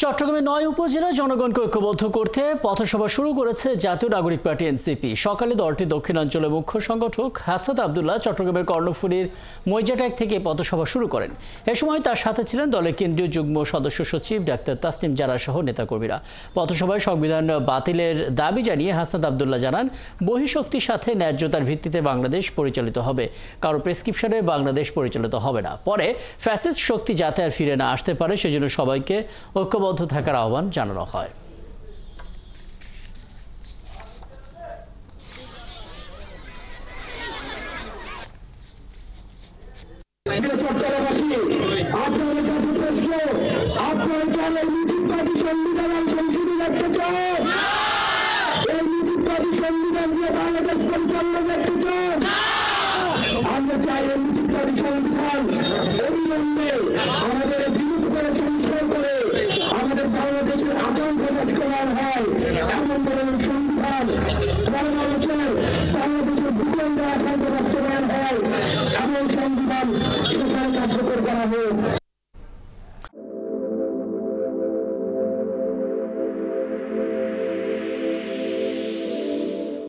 চট্টগ্রামে ৯ উপজেলা জনগণকে ঐক্যবদ্ধ করতে পথসভা শুরু করেছে জাতীয় নাগরিক পার্টি এনসিপি। সকালে দলটির দক্ষিণাঞ্চলের মুখ্য সংগঠক হাসান আব্দুল্লাহ চট্টগ্রামের কর্ণফুলীর মৈজাটাক থেকে পথসভা শুরু করেন। এ সময় তার সাথে ছিলেন দলের কেন্দ্রীয় যুগ্ম সদস্য সচিব ডাক্তার তাসনিম জারা সহ নেতাকর্মীরা। পথসভায় সংবিধান বাতিলের দাবি জানিয়ে হাসান আব্দুল্লাহ জানান, বহিঃশক্তির সাথে ন্যায্যতার ভিত্তিতে বাংলাদেশ পরিচালিত হবে, কারো প্রেসক্রিপশনে বাংলাদেশ পরিচালিত হবে না। পরে ফ্যাসিস্ট শক্তি যাতে আর ফিরে না আসতে পারে সেজন্য সবাইকে ঐক্যবদ্ধ থাকার আহ্বান জানানো হয়। আমরা চাই সংবিধান অবিলম্বে আমাদের বিরুদ্ধ করে সংস্কার করে আমাদের বাংলাদেশের আতঙ্ক বাস্তবায়ন হয় এমন ধরনের সংবিধান বাংলাদেশের ভূখণ্ডে আতঙ্ক বাস্তবায়ন হয় এমন সংবিধান সেখানে কার্যকর করা হোক।